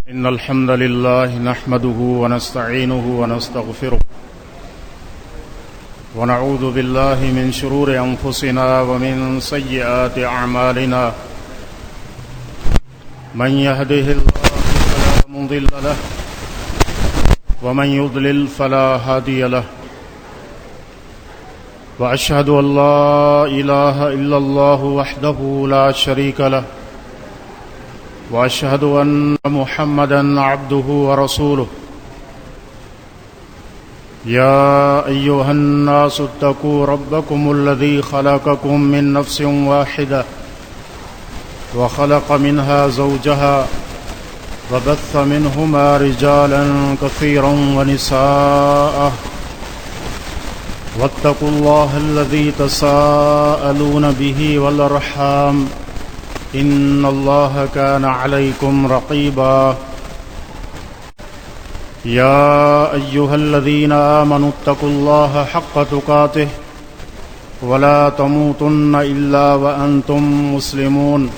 إن الحمد لله نحمده ونستعينه ونستغفره ونعوذ بالله من شرور أنفسنا ومن سيئات أعمالنا من يهده الله فلا مضل له ومن يضلل فلا هادي له وأشهد أن لا إله إلا الله وحده لا شريك له وأشهد أن محمدًا عبده ورسوله يا أيها الناس اتقوا ربكم الذي خلقكم من نفس واحدة وخلق منها زوجها وبث منهما رجالا كثيرا ونساء واتقوا الله الذي تساءلون به والأرحام إن الله كان عليكم رقيبا يا أيها الذين آمنوا اتقوا الله حق تقاته ولا تموتن إلا وأنتم مسلمون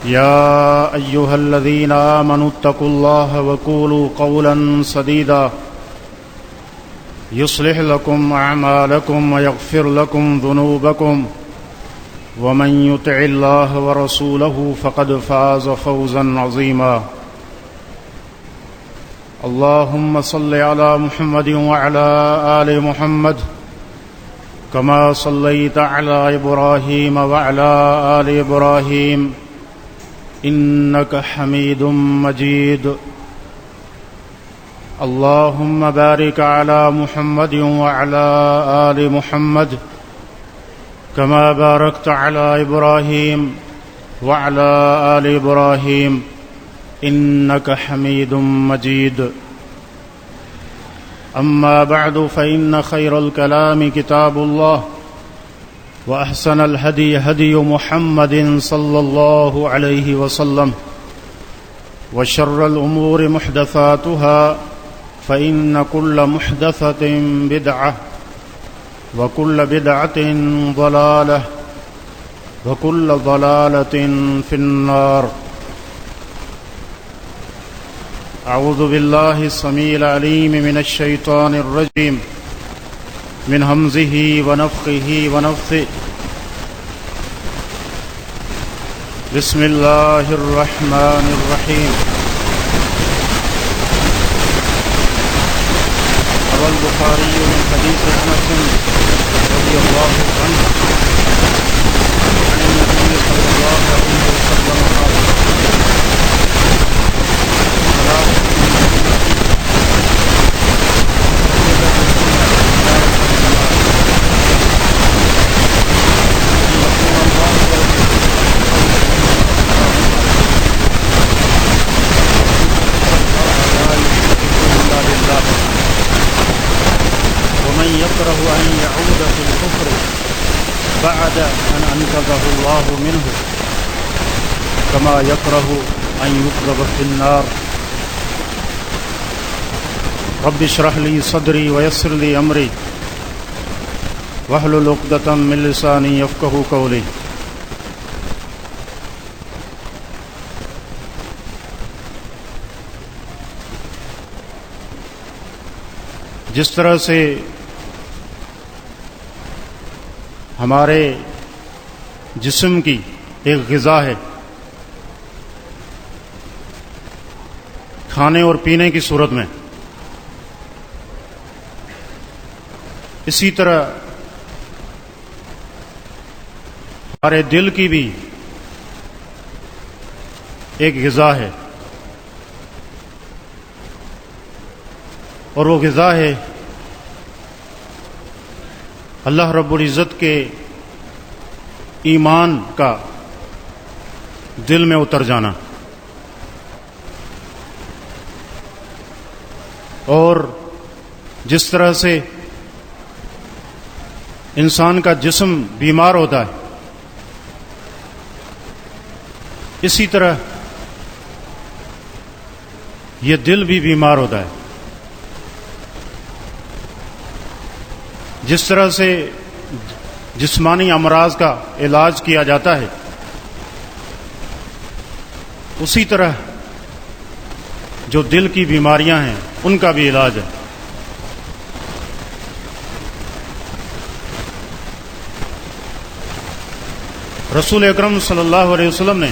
يا أيها الذين آمنوا اتقوا الله وقولوا قولا سديدا يصلح لكم أعمالكم ويغفر لكم ذنوبكم ومن يطع الله ورسوله فقد فاز فوزا عظيما اللهم صل على محمد وعلى آل محمد كما صليت على إبراهيم وعلى آل إبراهيم إنك حميد مجيد اللهم بارك على محمد وعلى آل محمد كما باركت على إبراهيم وعلى آل إبراهيم إنك حميد مجيد أما بعد فإن خير الكلام كتاب الله وأحسن الهدي هدي محمد صلى الله عليه وسلم وشر الأمور محدثاتها فإن كل محدثة بدعة وكل بدعة ضلالة وكل ضلالة في النار أعوذ بالله السميع العليم من الشيطان الرجيم من همزه ونفخه ونفثه بسم الله الرحمن الرحيم روى البخاري من حديث أنس رضي الله عنه عن النبي صلى الله عليه وسلم قال ومن يكره أن يعود في الكفر بعد أن أنقذه الله منه كما يكره أن يقذف في النار رب اشرح لي صدري ويسر لي أمري واحلل عقدة من لساني يفقهوا قولي جس طرح سے ہمارے جسم کی ایک غذا ہے کھانے اور پینے کی صورت میں، اسی طرح ہمارے دل کی بھی ایک غذا ہے، اور وہ غذا ہے اللہ رب العزت کے ایمان کا دل میں اتر جانا، اور جس طرح سے انسان کا جسم بیمار ہوتا ہے، اسی طرح یہ دل بھی بیمار ہوتا ہے۔ جس طرح سے جسمانی امراض کا علاج کیا جاتا ہے، اسی طرح جو دل کی بیماریاں ہیں ان کا بھی علاج ہے۔ رسول اکرم صلی اللہ علیہ وسلم نے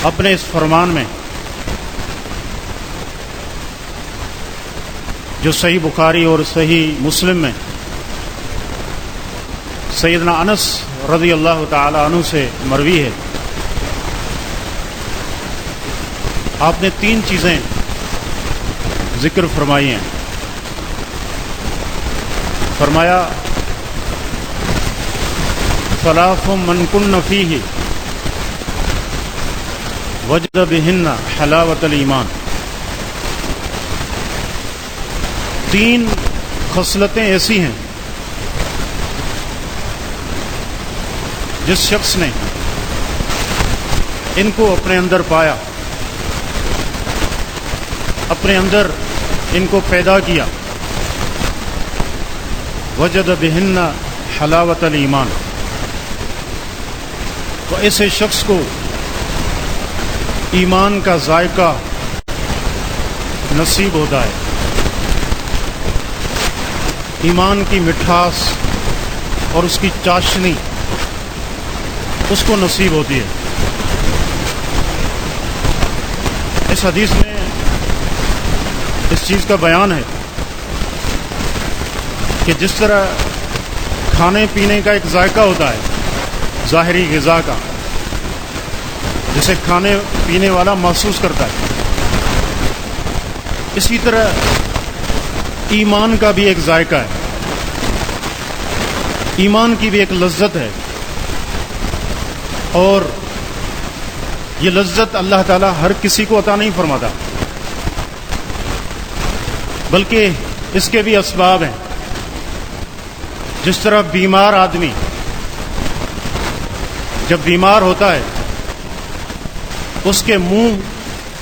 اپنے اس فرمان میں جو صحیح بخاری اور صحیح مسلم میں سیدنا انس رضی اللہ تعالی عنہ سے مروی ہے، آپ نے 3 چیزیں ذکر فرمائی ہیں۔ فرمایا ثلاث من کن فیہ وجد بہن حلاوت الایمان، 3 خصلتیں ایسی ہیں جس شخص نے ان کو اپنے اندر پایا، اپنے اندر ان کو پیدا کیا، وجد بہن حلاوت الایمان، تو ایسے شخص کو ایمان کا ذائقہ نصیب ہوتا ہے، ایمان کی مٹھاس اور اس کی چاشنی اس کو نصیب ہوتی ہے۔ اس حدیث میں اس چیز کا بیان ہے کہ جس طرح کھانے پینے کا ایک ذائقہ ہوتا ہے، ظاہری غذا کا، جسے کھانے پینے والا محسوس کرتا ہے، اسی طرح ایمان کا بھی ایک ذائقہ ہے، ایمان کی بھی ایک لذت ہے، اور یہ لذت اللہ تعالیٰ ہر کسی کو عطا نہیں فرماتا، بلکہ اس کے بھی اسباب ہیں۔ جس طرح بیمار آدمی جب بیمار ہوتا ہے اس کے منہ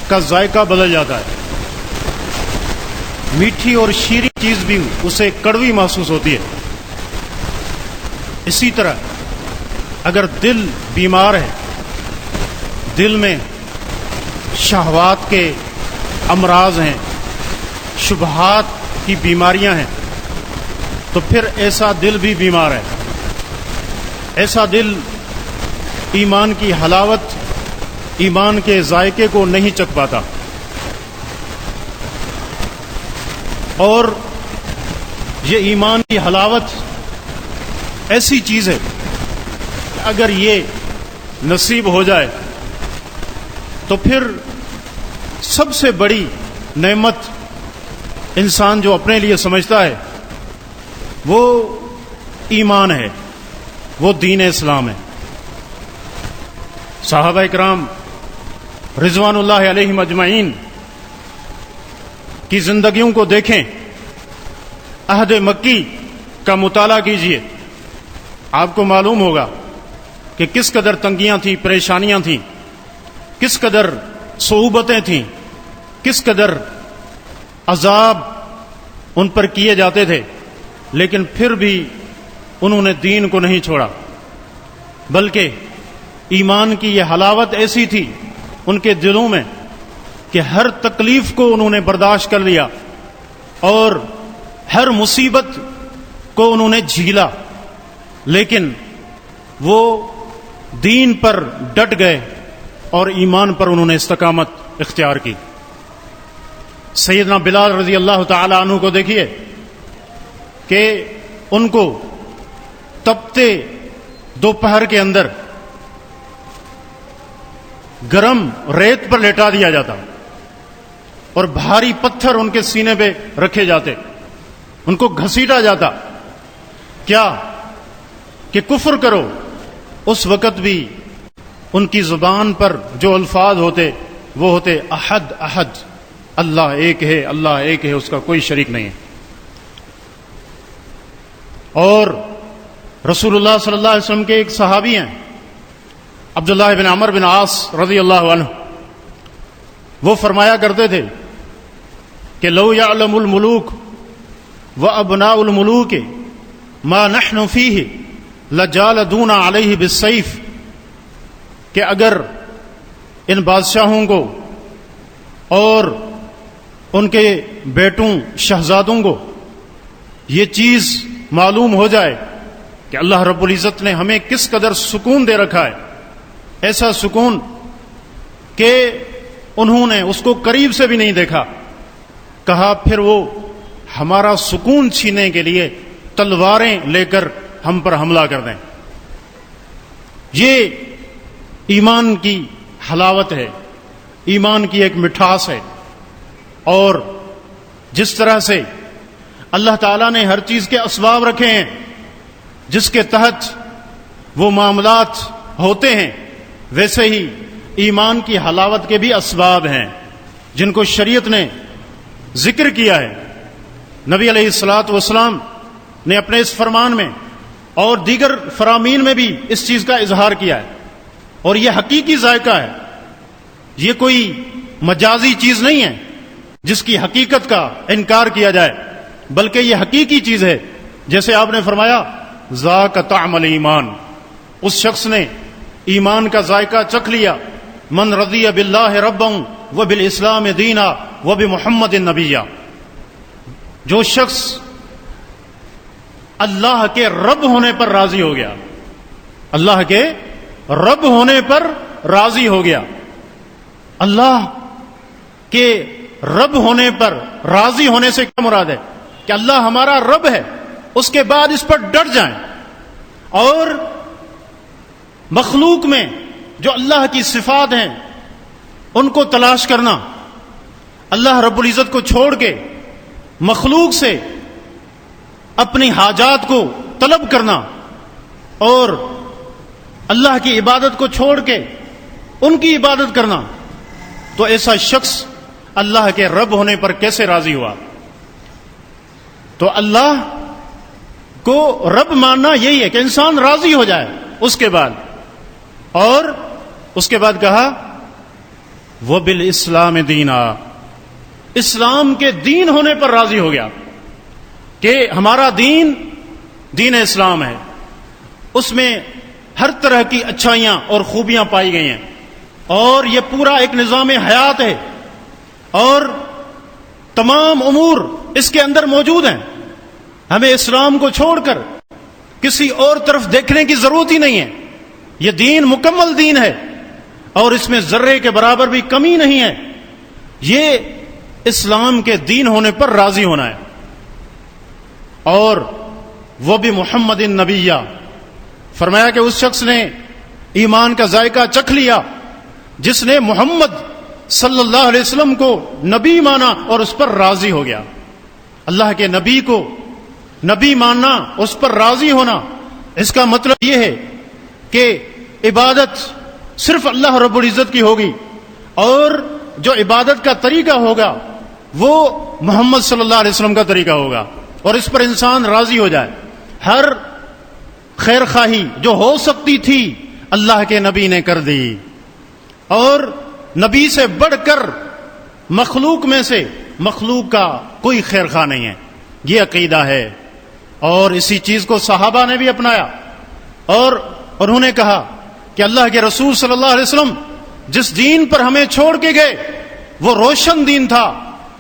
کا ذائقہ بدل جاتا ہے، میٹھی اور شیریں چیز بھی اسے کڑوی محسوس ہوتی ہے۔ اسی طرح اگر دل بیمار ہے، دل میں شہوات کے امراض ہیں، شبہات کی بیماریاں ہیں، تو پھر ایسا دل بھی بیمار ہے، ایسا دل ایمان کی حلاوت، ایمان کے ذائقے کو نہیں چکھ پاتا۔ اور یہ ایمان کی حلاوت ایسی چیز ہے کہ اگر یہ نصیب ہو جائے تو پھر سب سے بڑی نعمت انسان جو اپنے لیے سمجھتا ہے وہ ایمان ہے، وہ دین اسلام ہے۔ صحابہ اکرام رضوان اللہ علیہم اجمعین کی زندگیوں کو دیکھیں، عہد مکی کا مطالعہ کیجئے، آپ کو معلوم ہوگا کہ کس قدر تنگیاں تھیں، پریشانیاں تھیں، کس قدر صعوبتیں تھیں، کس قدر عذاب ان پر کیے جاتے تھے، لیکن پھر بھی انہوں نے دین کو نہیں چھوڑا، بلکہ ایمان کی یہ حلاوت ایسی تھی ان کے دلوں میں کہ ہر تکلیف کو انہوں نے برداشت کر لیا اور ہر مصیبت کو انہوں نے جھیلا، لیکن وہ دین پر ڈٹ گئے اور ایمان پر انہوں نے استقامت اختیار کی۔ سیدنا بلال رضی اللہ تعالی عنہ کو دیکھیے کہ ان کو تپتے دوپہر کے اندر گرم ریت پر لٹا دیا جاتا اور بھاری پتھر ان کے سینے پہ رکھے جاتے، ان کو گھسیٹا جاتا، کیا کہ کفر کرو۔ اس وقت بھی ان کی زبان پر جو الفاظ ہوتے وہ ہوتے احد احد، اللہ ایک ہے، اللہ ایک ہے، اس کا کوئی شریک نہیں ہے۔ اور رسول اللہ صلی اللہ علیہ وسلم کے ایک صحابی ہیں عبداللہ بن عمر بن عاص رضی اللہ عنہ، وہ فرمایا کرتے تھے کہ لو یعلم الملوک وابناء الملوک ما نحن فیہ لجالدونا علیہ بالسیف، کہ اگر ان بادشاہوں کو اور ان کے بیٹوں شہزادوں کو یہ چیز معلوم ہو جائے کہ اللہ رب العزت نے ہمیں کس قدر سکون دے رکھا ہے، ایسا سکون کہ انہوں نے اس کو قریب سے بھی نہیں دیکھا، کہا پھر وہ ہمارا سکون چھینے کے لیے تلواریں لے کر ہم پر حملہ کر دیں۔ یہ ایمان کی حلاوت ہے، ایمان کی ایک مٹھاس ہے، اور جس طرح سے اللہ تعالیٰ نے ہر چیز کے اسباب رکھے ہیں جس کے تحت وہ معاملات ہوتے ہیں، ویسے ہی ایمان کی حلاوت کے بھی اسباب ہیں جن کو شریعت نے ذکر کیا ہے۔ نبی علیہ الصلاۃ والسلام نے اپنے اس فرمان میں اور دیگر فرامین میں بھی اس چیز کا اظہار کیا ہے، اور یہ حقیقی ذائقہ ہے، یہ کوئی مجازی چیز نہیں ہے جس کی حقیقت کا انکار کیا جائے، بلکہ یہ حقیقی چیز ہے۔ جیسے آپ نے فرمایا ذاق طعم الایمان، اس شخص نے ایمان کا ذائقہ چکھ لیا، من رضی باللہ ربا وبالاسلام دینا وبمحمد نبیا، جو شخص اللہ کے رب ہونے پر راضی ہو گیا، اللہ کے رب ہونے پر راضی ہو گیا، اللہ کے رب ہونے پر راضی ہونے سے کیا مراد ہے کہ اللہ ہمارا رب ہے، اس کے بعد اس پر ڈٹ جائیں، اور مخلوق میں جو اللہ کی صفات ہیں ان کو تلاش کرنا، اللہ رب العزت کو چھوڑ کے مخلوق سے اپنی حاجات کو طلب کرنا، اور اللہ کی عبادت کو چھوڑ کے ان کی عبادت کرنا، تو ایسا شخص اللہ کے رب ہونے پر کیسے راضی ہوا؟ تو اللہ کو رب ماننا یہی ہے کہ انسان راضی ہو جائے اس کے بعد، اور اس کے بعد کہا وہ بالاسلام دینا، اسلام کے دین ہونے پر راضی ہو گیا کہ ہمارا دین دین اسلام ہے، اس میں ہر طرح کی اچھائیاں اور خوبیاں پائی گئی ہیں، اور یہ پورا ایک نظام حیات ہے، اور تمام امور اس کے اندر موجود ہیں، ہمیں اسلام کو چھوڑ کر کسی اور طرف دیکھنے کی ضرورت ہی نہیں ہے، یہ دین مکمل دین ہے، اور اس میں ذرے کے برابر بھی کمی نہیں ہے، یہ اسلام کے دین ہونے پر راضی ہونا ہے۔ اور وہ بھی محمد نبیہ، فرمایا کہ اس شخص نے ایمان کا ذائقہ چکھ لیا جس نے محمد صلی اللہ علیہ وسلم کو نبی مانا اور اس پر راضی ہو گیا۔ اللہ کے نبی کو نبی ماننا، اس پر راضی ہونا، اس کا مطلب یہ ہے کہ عبادت صرف اللہ رب العزت کی ہوگی، اور جو عبادت کا طریقہ ہوگا وہ محمد صلی اللہ علیہ وسلم کا طریقہ ہوگا، اور اس پر انسان راضی ہو جائے۔ ہر خیر خواہی جو ہو سکتی تھی اللہ کے نبی نے کر دی، اور نبی سے بڑھ کر مخلوق میں سے مخلوق کا کوئی خیر خواہ نہیں ہے، یہ عقیدہ ہے، اور اسی چیز کو صحابہ نے بھی اپنایا، اور انہوں نے کہا کہ اللہ کے رسول صلی اللہ علیہ وسلم جس دین پر ہمیں چھوڑ کے گئے وہ روشن دین تھا،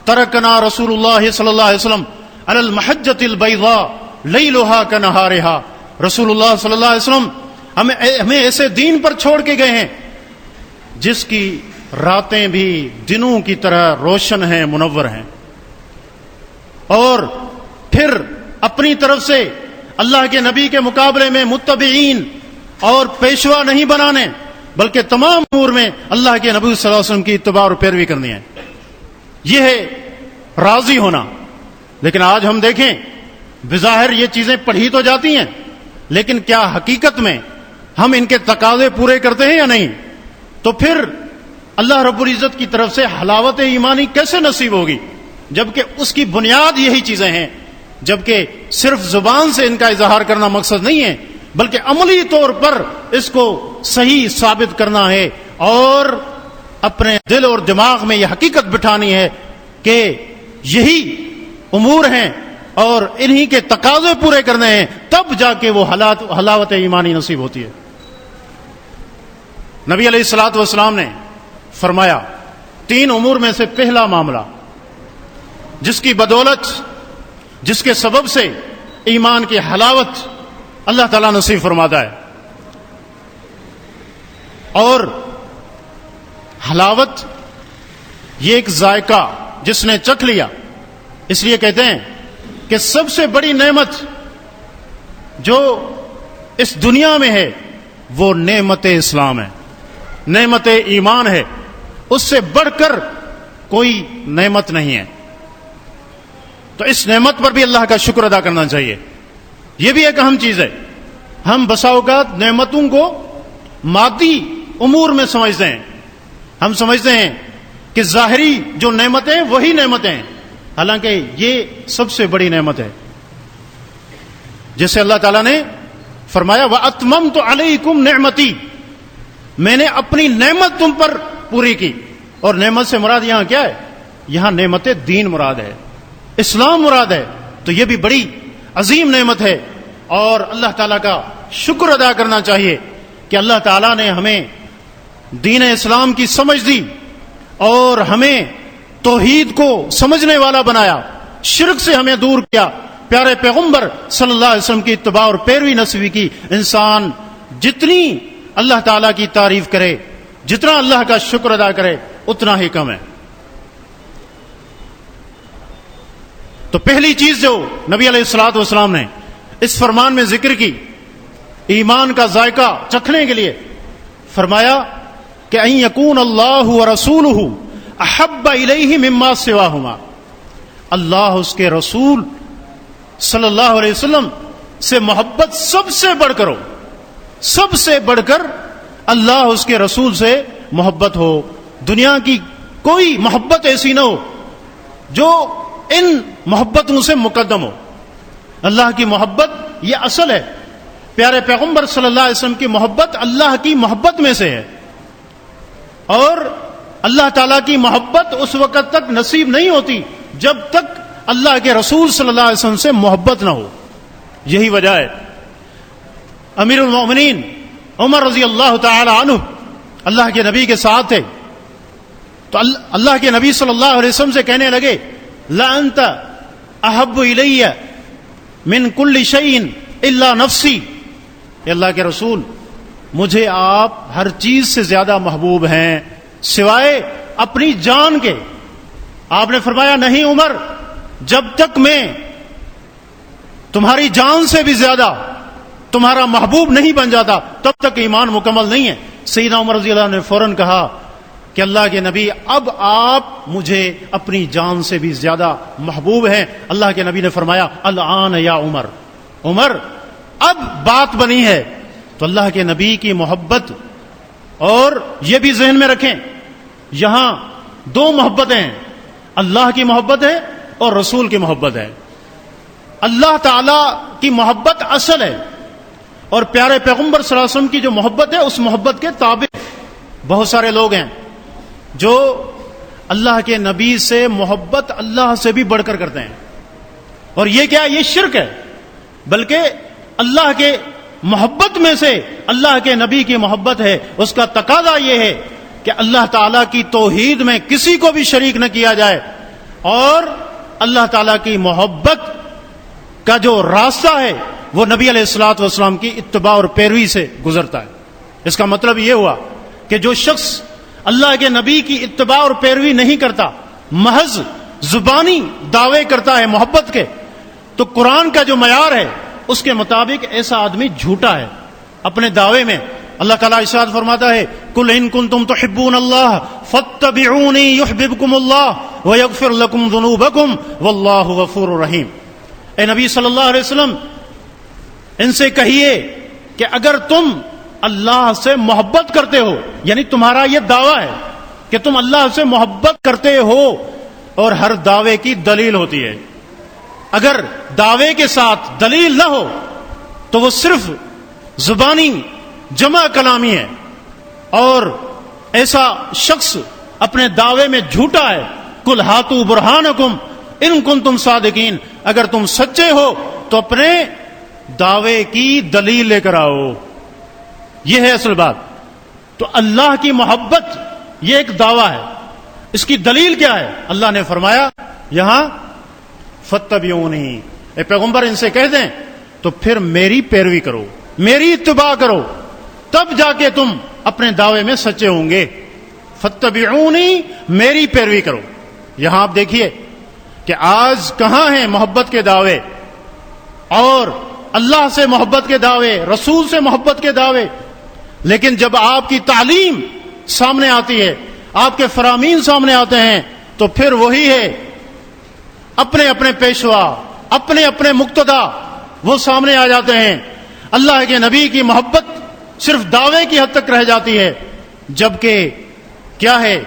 ترکنا رسول اللہ صلی اللہ علیہ وسلم علی المحجۃ البیضاء لیلھا کنہارھا، رسول اللہ صلی اللہ علیہ وسلم ہمیں ایسے دین پر چھوڑ کے گئے ہیں جس کی راتیں بھی دنوں کی طرح روشن ہیں، منور ہیں، اور پھر اپنی طرف سے اللہ کے نبی کے مقابلے میں متبعین اور پیشوا نہیں بنانے، بلکہ تمام امور میں اللہ کے نبی صلی اللہ علیہ وسلم کی اتباع اور پیروی کرنی ہے، یہ ہے راضی ہونا۔ لیکن آج ہم دیکھیں بظاہر یہ چیزیں پڑھی تو جاتی ہیں، لیکن کیا حقیقت میں ہم ان کے تقاضے پورے کرتے ہیں یا نہیں؟ تو پھر اللہ رب العزت کی طرف سے حلاوت ایمانی کیسے نصیب ہوگی جبکہ اس کی بنیاد یہی چیزیں ہیں، جبکہ صرف زبان سے ان کا اظہار کرنا مقصد نہیں ہے، بلکہ عملی طور پر اس کو صحیح ثابت کرنا ہے، اور اپنے دل اور دماغ میں یہ حقیقت بٹھانی ہے کہ یہی امور ہیں اور انہی کے تقاضے پورے کرنے ہیں، تب جا کے وہ حلاوت ایمانی نصیب ہوتی ہے۔ نبی علیہ الصلوۃ والسلام نے فرمایا 3 امور میں سے پہلا معاملہ جس کی بدولت، جس کے سبب سے ایمان کی حلاوت اللہ تعالیٰ نصیب فرماتا ہے، اور حلاوت یہ ایک ذائقہ جس نے چکھ لیا، اس لیے کہتے ہیں کہ سب سے بڑی نعمت جو اس دنیا میں ہے وہ نعمت اسلام ہے، نعمت ایمان ہے، اس سے بڑھ کر کوئی نعمت نہیں ہے۔ تو اس نعمت پر بھی اللہ کا شکر ادا کرنا چاہیے۔ یہ بھی ایک اہم چیز ہے، ہم بسا اوقات نعمتوں کو مادی امور میں سمجھتے ہیں، ہم سمجھتے ہیں کہ ظاہری جو نعمتیں وہی نعمتیں ہیں، حالانکہ یہ سب سے بڑی نعمت ہے۔ جیسے اللہ تعالیٰ نے فرمایا وَأَتْمَمْتُ عَلَيْكُمْ نِعْمَتِي، میں نے اپنی نعمت تم پر پوری کی۔ اور نعمت سے مراد یہاں کیا ہے؟ یہاں نعمت دین مراد ہے، اسلام مراد ہے۔ تو یہ بھی بڑی عظیم نعمت ہے، اور اللہ تعالیٰ کا شکر ادا کرنا چاہیے کہ اللہ تعالیٰ نے ہمیں دین اسلام کی سمجھ دی اور ہمیں توحید کو سمجھنے والا بنایا، شرک سے ہمیں دور کیا، پیارے پیغمبر صلی اللہ علیہ وسلم کی اتباع اور پیروی نصیب کی۔ انسان جتنی اللہ تعالیٰ کی تعریف کرے، جتنا اللہ کا شکر ادا کرے، اتنا ہی کم ہے۔ تو پہلی چیز جو نبی علیہ الصلوۃ والسلام نے اس فرمان میں ذکر کی، ایمان کا ذائقہ چکھنے کے لیے فرمایا کہ ان یکون اللہ ورسولہ احب الیہ مما سواہما، اللہ اس کے رسول صلی اللہ علیہ وسلم سے محبت سب سے بڑھ کر ہو، سب سے بڑھ کر اللہ اس کے رسول سے محبت ہو۔ دنیا کی کوئی محبت ایسی نہ ہو جو ان محبتوں سے مقدم ہو۔ اللہ کی محبت یہ اصل ہے، پیارے پیغمبر صلی اللہ علیہ وسلم کی محبت اللہ کی محبت میں سے ہے، اور اللہ تعالیٰ کی محبت اس وقت تک نصیب نہیں ہوتی جب تک اللہ کے رسول صلی اللہ علیہ وسلم سے محبت نہ ہو۔ یہی وجہ ہے امیر المومنین عمر رضی اللہ تعالی عنہ اللہ کے نبی کے ساتھ تھے، تو اللہ کے نبی صلی اللہ علیہ وسلم سے کہنے لگے لَأَنْتَ أَحَبُّ إِلَيَّ مِنْ كُلِّ شَيْءٍ إِلَّا نَفْسِي، اے اللہ کے رسول مجھے آپ ہر چیز سے زیادہ محبوب ہیں سوائے اپنی جان کے۔ آپ نے فرمایا نہیں عمر، جب تک میں تمہاری جان سے بھی زیادہ تمہارا محبوب نہیں بن جاتا تب تک ایمان مکمل نہیں ہے۔ سیدنا عمر رضی اللہ عنہ نے فوراً کہا کہ اللہ کے نبی اب آپ مجھے اپنی جان سے بھی زیادہ محبوب ہیں۔ اللہ کے نبی نے فرمایا الآن یا عمر، عمر اب بات بنی ہے۔ تو اللہ کے نبی کی محبت، اور یہ بھی ذہن میں رکھیں یہاں 2 محبتیں ہیں، اللہ کی محبت ہے اور رسول کی محبت ہے۔ اللہ تعالی کی محبت اصل ہے، اور پیارے پیغمبر صلی اللہ علیہ وسلم کی جو محبت ہے اس محبت کے تابع بہت سارے لوگ ہیں جو اللہ کے نبی سے محبت اللہ سے بھی بڑھ کر کرتے ہیں، اور یہ کیا، یہ شرک ہے۔ بلکہ اللہ کے محبت میں سے اللہ کے نبی کی محبت ہے، اس کا تقاضا یہ ہے کہ اللہ تعالیٰ کی توحید میں کسی کو بھی شریک نہ کیا جائے، اور اللہ تعالیٰ کی محبت کا جو راستہ ہے وہ نبی علیہ الصلوۃ والسلام کی اتباع اور پیروی سے گزرتا ہے۔ اس کا مطلب یہ ہوا کہ جو شخص اللہ کے نبی کی اتباع اور پیروی نہیں کرتا، محض زبانی دعوے کرتا ہے محبت کے، تو قرآن کا جو معیار ہے اس کے مطابق ایسا آدمی جھوٹا ہے اپنے دعوے میں۔ اللہ تعالیٰ ارشاد فرماتا ہے قُلْ إِن كُنتُمْ تُحِبُّونَ اللَّهَ فَاتَّبِعُونِي يُحْبِبْكُمُ اللَّهُ وَيَغْفِرْ لَكُمْ ذُنُوبَكُمْ وَاللَّهُ غَفُورٌ رَحِيمٌ۔ اے نبی صلی اللہ علیہ وسلم ان سے کہیے کہ اگر تم اللہ سے محبت کرتے ہو، یعنی تمہارا یہ دعویٰ ہے کہ تم اللہ سے محبت کرتے ہو، اور ہر دعوے کی دلیل ہوتی ہے، اگر دعوے کے ساتھ دلیل نہ ہو تو وہ صرف زبانی جمع کلامی ہے، اور ایسا شخص اپنے دعوے میں جھوٹا ہے۔ قُلْ هَاتُوا بُرْهَانَكُمْ إِن كُنتُمْ صَادِقِينَ، اگر تم سچے ہو تو اپنے دعوے کی دلیل لے کر آؤ، یہ ہے اصل بات۔ تو تو اللہ کی محبت یہ ایک دعویٰ ہے. اس کی دلیل کیا ہے؟ اللہ نے فرمایا یہاں فاتبعونی، اے پیغمبر ان سے کہہ دیں تو پھر میری پیروی کرو، میری اتباع کرو، تب جا کے تم اپنے دعوے میں سچے ہوں گے. فاتبعونی، میری پیروی کرو. یہاں آپ دیکھیے کہ آج کہاں ہیں محبت کے دعوے اور اللہ سے محبت کے دعوے، رسول سے محبت کے دعوے. لیکن جب آپ کی تعلیم سامنے آتی ہے، آپ کے فرامین سامنے آتے ہیں، تو پھر وہی ہے اپنے اپنے پیشوا، اپنے اپنے مقتدا وہ سامنے آ جاتے ہیں. اللہ کے نبی کی محبت صرف دعوے کی حد تک رہ جاتی ہے، جبکہ کیا ہے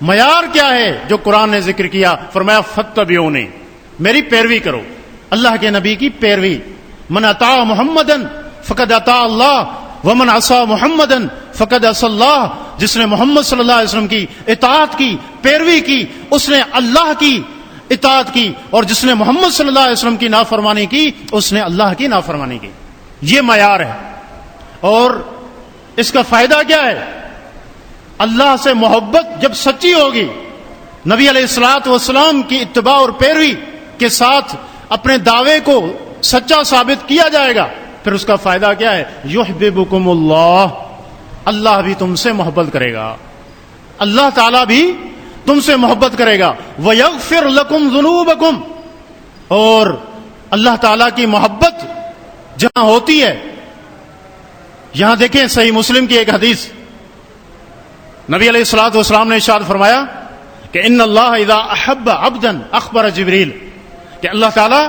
معیار کیا ہے جو قرآن نے ذکر کیا؟ فرمایا فاتبعونی، میری پیروی کرو، اللہ کے نبی کی پیروی. من اطاع محمدن فقد اطاع اللہ ومن عصى محمدن فقد عصى اللہ. جس نے محمد صلی اللہ علیہ وسلم کی اطاعت کی، پیروی کی، اس نے اللہ کی اطاعت کی، اور جس نے محمد صلی اللہ علیہ وسلم کی نافرمانی کی اس نے اللہ کی نافرمانی کی. یہ معیار ہے. اور اس کا فائدہ کیا ہے؟ اللہ سے محبت جب سچی ہوگی، نبی علیہ الصلوۃ والسلام کی اتباع اور پیروی کے ساتھ اپنے دعوے کو سچا ثابت کیا جائے گا، پھر اس کا فائدہ کیا ہے؟ یحببکم اللہ، اللہ بھی تم سے محبت کرے گا، اللہ تعالیٰ بھی تم سے محبت کرے گا. وَيَغْفِرْ لَكُمْ ذُنُوبَكُمْ، اور اللہ تعالیٰ کی محبت جہاں ہوتی ہے، یہاں دیکھیں صحیح مسلم کی ایک حدیث، نبی علیہ الصلوۃ والسلام نے ارشاد فرمایا کہ ان اللہ اذا احب عبدا اخبر جبریل، کہ اللہ تعالیٰ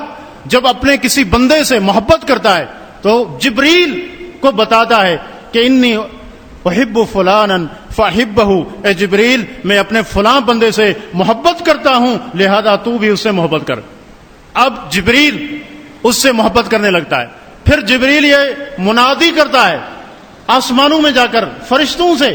جب اپنے کسی بندے سے محبت کرتا ہے تو جبریل کو بتاتا ہے کہ انی احب فلانا فاحبہ، اے جبریل میں اپنے فلاں بندے سے محبت کرتا ہوں لہذا تو بھی اس سے محبت کر. اب جبریل اس سے محبت کرنے لگتا ہے. پھر جبریل یہ منادی کرتا ہے آسمانوں میں جا کر فرشتوں سے،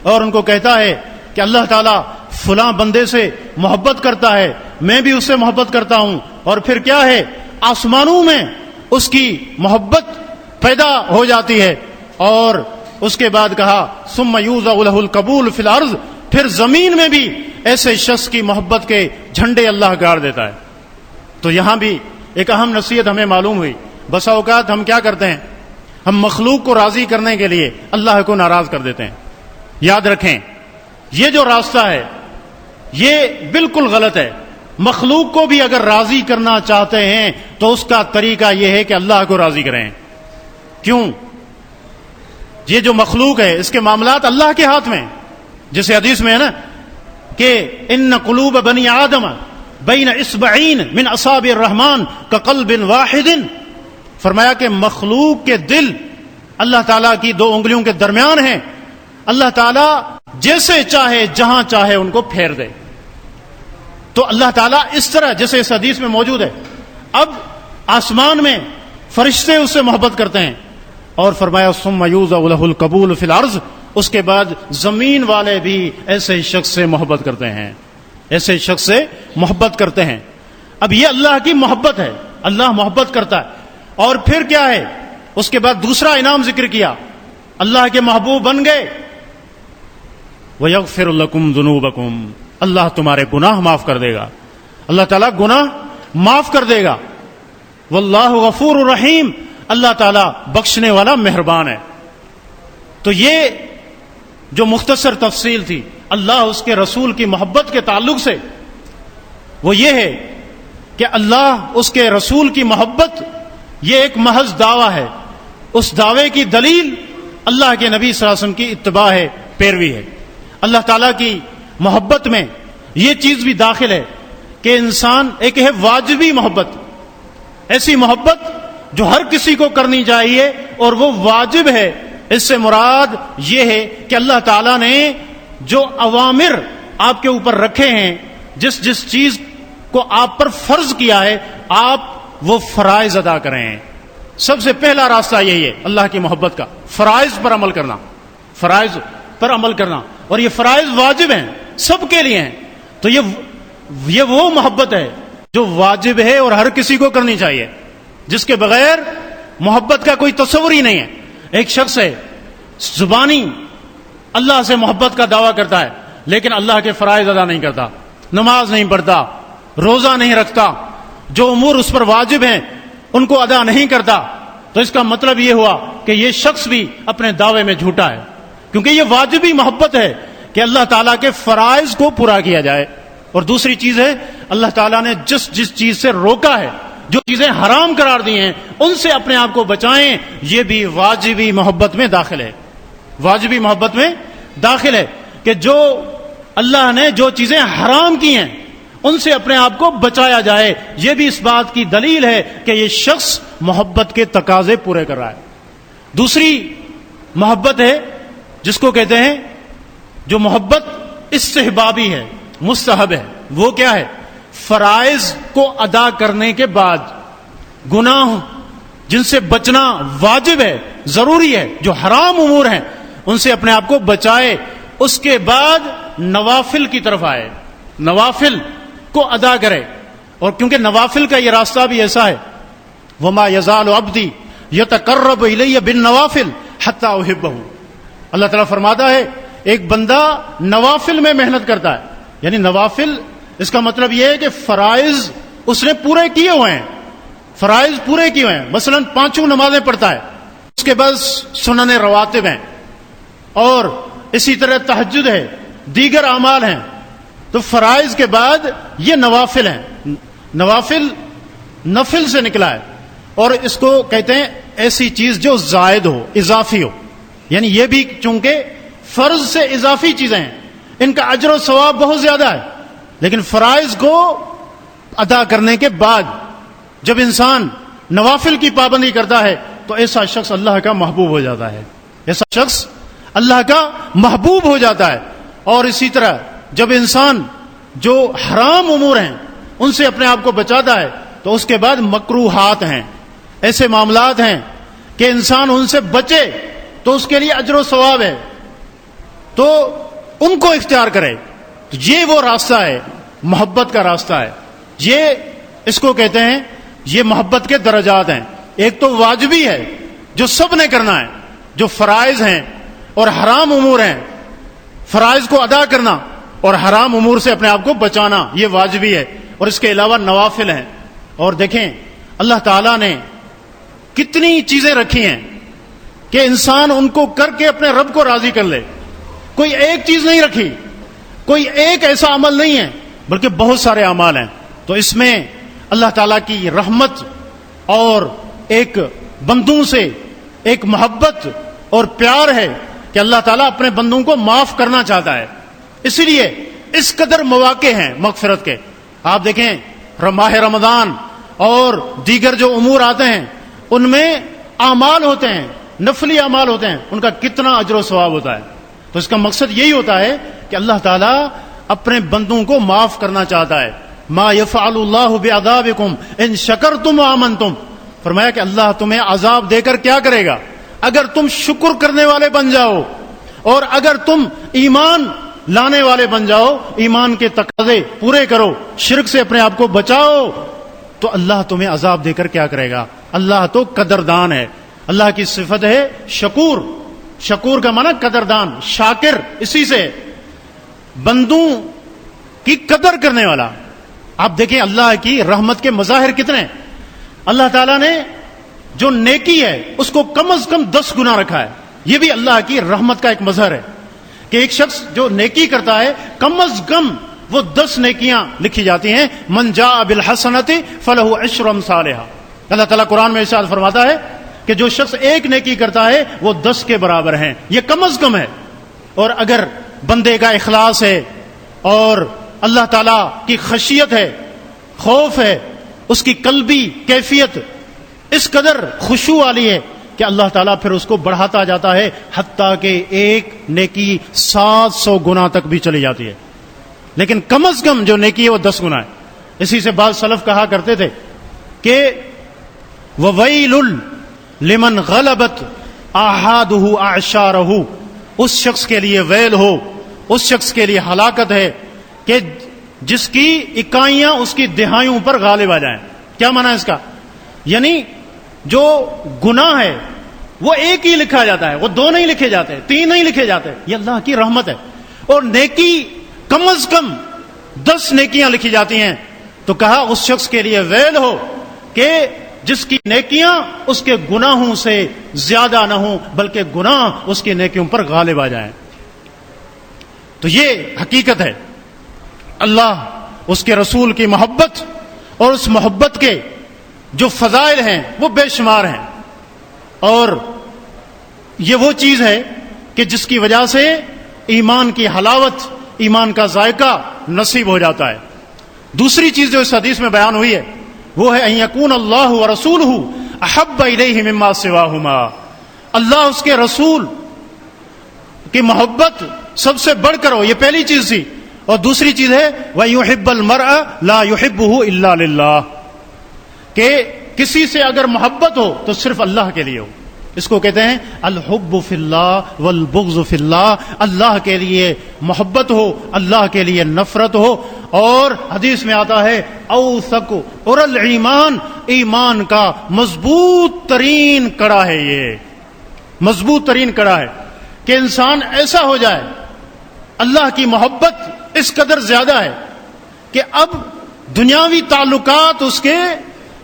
اور ان کو کہتا ہے کہ اللہ تعالیٰ فلاں بندے سے محبت کرتا ہے، میں بھی اس سے محبت کرتا ہوں. اور پھر کیا ہے؟ آسمانوں میں اس کی محبت پیدا ہو جاتی ہے. اور اس کے بعد کہا ثم یوضع لہ القبول فی الارض، پھر زمین میں بھی ایسے شخص کی محبت کے جھنڈے اللہ گاڑ دیتا ہے. تو یہاں بھی ایک اہم نصیحت ہمیں معلوم ہوئی. بسا اوقات ہم کیا کرتے ہیں؟ ہم مخلوق کو راضی کرنے کے لیے اللہ کو ناراض کر دیتے ہیں. یاد رکھیں یہ جو راستہ ہے یہ بالکل غلط ہے. مخلوق کو بھی اگر راضی کرنا چاہتے ہیں تو اس کا طریقہ یہ ہے کہ اللہ کو راضی کریں. کیوں؟ یہ جو مخلوق ہے اس کے معاملات اللہ کے ہاتھ میں، جیسے حدیث میں ہے نا کہ ان قلوب بنی آدم بین اصبعین من اصابع الرحمن کقلب واحد. فرمایا کہ مخلوق کے دل اللہ تعالیٰ کی دو انگلیوں کے درمیان ہیں. اللہ تعالیٰ جیسے چاہے جہاں چاہے ان کو پھیر دے. تو اللہ تعالیٰ اس طرح جیسے اس حدیث میں موجود ہے، اب آسمان میں فرشتے اس سے محبت کرتے ہیں، اور فرمایا ثم یوضع لہ القبول فی الارض، اس کے بعد زمین والے بھی ایسے شخص سے محبت کرتے ہیں، ایسے شخص سے محبت کرتے ہیں. اب یہ اللہ کی محبت ہے، اللہ محبت کرتا ہے. اور پھر کیا ہے؟ اس کے بعد دوسرا انعام ذکر کیا، اللہ کے محبوب بن گئے. وَيَغْفِرْ لَكُمْ ذُنُوبَكُمْ، اللہ تمہارے گناہ معاف کر دے گا، اللہ تعالیٰ گناہ معاف کر دے گا. واللہ غفور الرحیم، اللہ تعالیٰ بخشنے والا مہربان ہے. تو یہ جو مختصر تفصیل تھی اللہ اس کے رسول کی محبت کے تعلق سے، وہ یہ ہے کہ اللہ اس کے رسول کی محبت یہ ایک محض دعویٰ ہے. اس دعوے کی دلیل اللہ کے نبی صلی اللہ علیہ وسلم کی اتباع ہے، پیروی ہے. اللہ تعالیٰ کی محبت میں یہ چیز بھی داخل ہے کہ انسان ایک ہے واجبی محبت، ایسی محبت جو ہر کسی کو کرنی چاہیے اور وہ واجب ہے. اس سے مراد یہ ہے کہ اللہ تعالیٰ نے جو اوامر آپ کے اوپر رکھے ہیں، جس جس چیز کو آپ پر فرض کیا ہے، آپ وہ فرائض ادا کریں. سب سے پہلا راستہ یہی ہے اللہ کی محبت کا، فرائض پر عمل کرنا، فرائض پر عمل کرنا. اور یہ فرائض واجب ہیں، سب کے لیے ہیں. تو یہ وہ محبت ہے جو واجب ہے اور ہر کسی کو کرنی چاہیے، جس کے بغیر محبت کا کوئی تصور ہی نہیں ہے. ایک شخص ہے زبانی اللہ سے محبت کا دعویٰ کرتا ہے لیکن اللہ کے فرائض ادا نہیں کرتا، نماز نہیں پڑھتا، روزہ نہیں رکھتا، جو امور اس پر واجب ہیں ان کو ادا نہیں کرتا، تو اس کا مطلب یہ ہوا کہ یہ شخص بھی اپنے دعوے میں جھوٹا ہے، کیونکہ یہ واجبی محبت ہے کہ اللہ تعالیٰ کے فرائض کو پورا کیا جائے۔ اور دوسری چیز ہے، اللہ تعالیٰ نے جس چیز سے روکا ہے، جو چیزیں حرام قرار دی ہیں، ان سے اپنے آپ کو بچائیں، یہ بھی واجبی محبت میں داخل ہے۔ واجبی محبت میں داخل ہے کہ جو اللہ نے جو چیزیں حرام کی ہیں ان سے اپنے آپ کو بچایا جائے، یہ بھی اس بات کی دلیل ہے کہ یہ شخص محبت کے تقاضے پورے کر رہا ہے۔ دوسری محبت ہے جس کو کہتے ہیں جو محبت استحبابی ہے، مستحب ہے، وہ کیا ہے؟ فرائض کو ادا کرنے کے بعد گناہ جن سے بچنا واجب ہے، ضروری ہے، جو حرام امور ہیں ان سے اپنے آپ کو بچائے، اس کے بعد نوافل کی طرف آئے، نوافل کو ادا کرے۔ اور کیونکہ نوافل کا یہ راستہ بھی ایسا ہے، وما یزال عبدی یتقرب الی بالنوافل حتی احبہ، اللہ تعالیٰ فرماتا ہے ایک بندہ نوافل میں محنت کرتا ہے، یعنی نوافل اس کا مطلب یہ ہے کہ فرائض اس نے پورے کیے ہوئے ہیں، فرائض پورے کیے ہوئے ہیں، مثلا 5 نمازیں پڑھتا ہے، اس کے بعد سنن رواتب ہیں، اور اسی طرح تہجد ہے، دیگر اعمال ہیں، تو فرائض کے بعد یہ نوافل ہیں۔ نوافل نفل سے نکلا ہے، اور اس کو کہتے ہیں ایسی چیز جو زائد ہو، اضافی ہو، یعنی یہ بھی چونکہ فرض سے اضافی چیزیں ہیں، ان کا اجر و ثواب بہت زیادہ ہے، لیکن فرائض کو ادا کرنے کے بعد جب انسان نوافل کی پابندی کرتا ہے تو ایسا شخص اللہ کا محبوب ہو جاتا ہے، ایسا شخص اللہ کا محبوب ہو جاتا ہے۔ اور اسی طرح جب انسان جو حرام امور ہیں ان سے اپنے آپ کو بچاتا ہے تو اس کے بعد مکروہات ہیں، ایسے معاملات ہیں کہ انسان ان سے بچے تو اس کے لیے اجر و ثواب ہے، تو ان کو اختیار کرے۔ یہ وہ راستہ ہے، محبت کا راستہ ہے، یہ اس کو کہتے ہیں، یہ محبت کے درجات ہیں۔ ایک تو واجبی ہے جو سب نے کرنا ہے، جو فرائض ہیں اور حرام امور ہیں، فرائض کو ادا کرنا اور حرام امور سے اپنے آپ کو بچانا، یہ واجبی ہے، اور اس کے علاوہ نوافل ہیں۔ اور دیکھیں اللہ تعالیٰ نے کتنی چیزیں رکھی ہیں کہ انسان ان کو کر کے اپنے رب کو راضی کر لے، کوئی ایک چیز نہیں رکھی، کوئی ایک ایسا عمل نہیں ہے، بلکہ بہت سارے اعمال ہیں۔ تو اس میں اللہ تعالیٰ کی رحمت اور ایک بندوں سے ایک محبت اور پیار ہے کہ اللہ تعالیٰ اپنے بندوں کو معاف کرنا چاہتا ہے، اسی لیے اس قدر مواقع ہیں مغفرت کے۔ آپ دیکھیں ماہ رمضان اور دیگر جو امور آتے ہیں ان میں اعمال ہوتے ہیں، نفلی اعمال ہوتے ہیں، ان کا کتنا اجر و ثواب ہوتا ہے۔ تو اس کا مقصد یہی ہوتا ہے کہ اللہ تعالیٰ اپنے بندوں کو معاف کرنا چاہتا ہے۔ ما یفعل اللہ بعذابکم ان شکرتم وآمنتم، فرمایا کہ اللہ تمہیں عذاب دے کر کیا کرے گا اگر تم شکر کرنے والے بن جاؤ، اور اگر تم ایمان لانے والے بن جاؤ، ایمان کے تقاضے پورے کرو، شرک سے اپنے آپ کو بچاؤ، تو اللہ تمہیں عذاب دے کر کیا کرے گا۔ اللہ تو قدردان ہے، اللہ کی صفت ہے شکور، شکور کا معنی قدردان، شاکر، اسی سے بندوں کی قدر کرنے والا۔ آپ دیکھیں اللہ کی رحمت کے مظاہر کتنے ہیں۔ اللہ تعالیٰ نے جو نیکی ہے اس کو کم از کم 10 گنا رکھا ہے، یہ بھی اللہ کی رحمت کا ایک مظہر ہے کہ ایک شخص جو نیکی کرتا ہے کم از کم وہ 10 نیکیاں لکھی جاتی ہیں۔ من جاء بالحسنۃ فلہ عشر امثالھا، اللہ تعالیٰ قرآن میں ارشاد فرماتا ہے کہ جو شخص ایک نیکی کرتا ہے وہ 10 کے برابر ہیں، یہ کم از کم ہے۔ اور اگر بندے کا اخلاص ہے اور اللہ تعالیٰ کی خشیت ہے، خوف ہے، اس کی قلبی کیفیت اس قدر خشوع والی ہے کہ اللہ تعالیٰ پھر اس کو بڑھاتا جاتا ہے، حتیٰ کہ ایک نیکی 700 گنا تک بھی چلی جاتی ہے، لیکن کم از کم جو نیکی ہے وہ 10 گنا ہے۔ اسی سے بعض سلف کہا کرتے تھے کہ وَوَيْلٌ لِمَنْ غَلَبَتْ آحَادُهُ أَعْشَارَهُ، اس شخص کے لیے ویل ہو، اس شخص کے لیے ہلاکت ہے کہ جس کی اکائیاں اس کی دہائیوں پر غالب آ جائیں۔ کیا معنی ہے اس کا؟ یعنی جو گناہ ہے وہ ایک ہی لکھا جاتا ہے، وہ دو نہیں لکھے جاتے، تین نہیں لکھے جاتے. یہ اللہ کی رحمت ہے. اور نیکی کم از کم 10 نیکیاں لکھی جاتی ہیں. تو کہا اس شخص کے لیے ویل ہو کہ جس کی نیکیاں اس کے گناہوں سے زیادہ نہ ہوں، بلکہ گناہ اس کی نیکیوں پر غالب آ جائیں. تو یہ حقیقت ہے. اللہ، اس کے رسول کی محبت اور اس محبت کے جو فضائل ہیں وہ بے شمار ہیں. اور یہ وہ چیز ہے کہ جس کی وجہ سے ایمان کی حلاوت، ایمان کا ذائقہ نصیب ہو جاتا ہے. دوسری چیز جو اس حدیث میں بیان ہوئی ہے وہ ہے ان یکون اللہ ورسولہ احب الیہ مما سواہما. اللہ، اس کے رسول کی محبت سب سے بڑھ کر ہو، یہ پہلی چیز تھی. اور دوسری چیز ہے وَيُحِبَّ الْمَرْءَ لَا يُحِبُّهُ إِلَّا لِلَّهِ، کہ کسی سے اگر محبت ہو تو صرف اللہ کے لیے ہو. اس کو کہتے ہیں الحب فی اللہ والبغض فی اللہ. اللہ کے لیے محبت ہو، اللہ کے لیے نفرت ہو. اور حدیث میں آتا ہے اوثق اور الایمان، ایمان کا مضبوط ترین کڑا ہے. یہ مضبوط ترین کڑا ہے کہ انسان ایسا ہو جائے، اللہ کی محبت اس قدر زیادہ ہے کہ اب دنیاوی تعلقات اس کے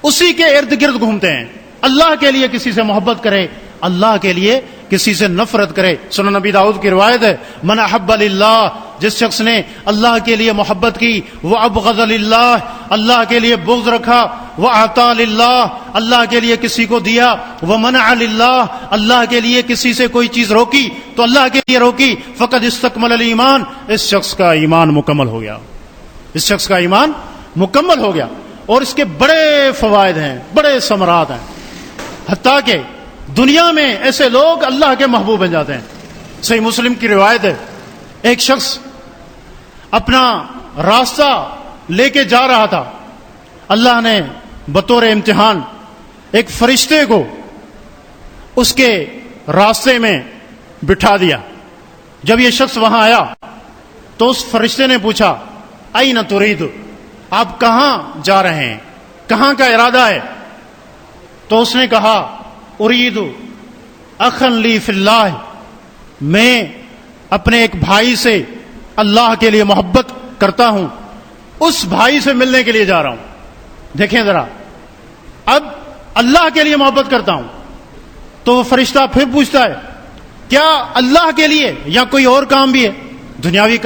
اسی کے ارد گرد گھومتے ہیں. اللہ کے لیے کسی سے محبت کرے، اللہ کے لیے کسی سے نفرت کرے. سنن نبی داؤد کی روایت ہے من احب للہ، جس شخص نے اللہ کے لیے محبت کی، وہ ابغض للہ، اللہ کے لیے بغض رکھا، وہ اعطا للہ، اللہ کے لیے کسی کو دیا، وہ منع للہ، اللہ کے لیے کسی سے کوئی چیز روکی تو اللہ کے لیے روکی، فقد استکمل الایمان، اس شخص کا ایمان مکمل ہو گیا. اس شخص کا ایمان مکمل ہو گیا. اور اس کے بڑے فوائد ہیں، بڑے ثمرات ہیں، حتیٰ کہ دنیا میں ایسے لوگ اللہ کے محبوب بن جاتے ہیں. صحیح مسلم کی روایت ہے، ایک شخص اپنا راستہ لے کے جا رہا تھا. اللہ نے بطور امتحان ایک فرشتے کو اس کے راستے میں بٹھا دیا. جب یہ شخص وہاں آیا تو اس فرشتے نے پوچھا این ترید، آپ کہاں جا رہے ہیں، کہاں کا ارادہ ہے؟ تو اس نے کہا ارید اخن لی فی اللہ، میں اپنے ایک بھائی سے اللہ کے لیے محبت کرتا ہوں، اس بھائی سے ملنے کے لیے جا رہا ہوں. دیکھیں ذرا، اب اللہ کے لیے محبت کرتا ہوں. تو وہ فرشتہ پھر پوچھتا ہے کیا اللہ کے لیے یا کوئی اور کام بھی ہے؟ دنیاوی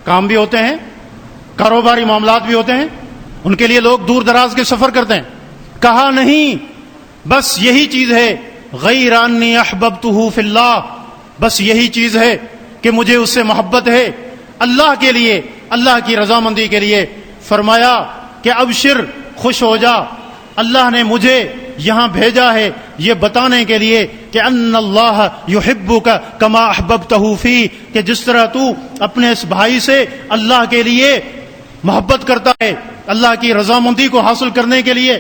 کام بھی ہوتے ہیں، کاروباری معاملات بھی ہوتے ہیں، ان کے لیے لوگ دور دراز کے سفر کرتے ہیں. کہا نہیں، بس یہی چیز ہے، غیر انی احببتہ فی اللہ، بس یہی چیز ہے کہ مجھے اس سے محبت ہے اللہ کے لیے، اللہ کی رضامندی کے لیے. فرمایا کہ ابشر، خوش ہو جا، اللہ نے مجھے یہاں بھیجا ہے یہ بتانے کے لیے کہ ان اللہ یحبک کما احببتہ فی، کہ جس طرح تو اپنے اس بھائی سے اللہ کے لیے محبت کرتا ہے، اللہ کی رضامندی کو حاصل کرنے کے لیے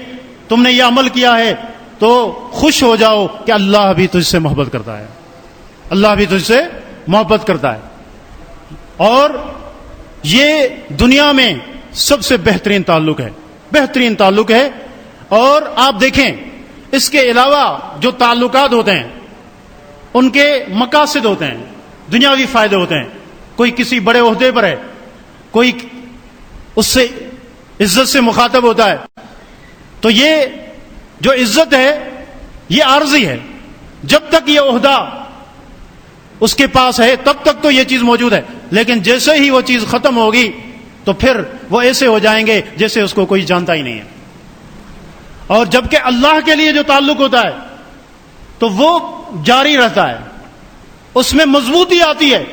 تم نے یہ عمل کیا ہے، تو خوش ہو جاؤ کہ اللہ بھی تجھ سے محبت کرتا ہے، اللہ بھی تجھ سے محبت کرتا ہے. اور یہ دنیا میں سب سے بہترین تعلق ہے، بہترین تعلق ہے. اور آپ دیکھیں اس کے علاوہ جو تعلقات ہوتے ہیں ان کے مقاصد ہوتے ہیں، دنیاوی فائدے ہوتے ہیں. کوئی کسی بڑے عہدے پر ہے، کوئی اس سے عزت سے مخاطب ہوتا ہے، تو یہ جو عزت ہے یہ عارضی ہے. جب تک یہ عہدہ اس کے پاس ہے تب تک تو یہ چیز موجود ہے، لیکن جیسے ہی وہ چیز ختم ہوگی تو پھر وہ ایسے ہو جائیں گے جیسے اس کو کوئی جانتا ہی نہیں ہے. اور جبکہ اللہ کے لیے جو تعلق ہوتا ہے تو وہ جاری رہتا ہے، اس میں مضبوطی آتی ہے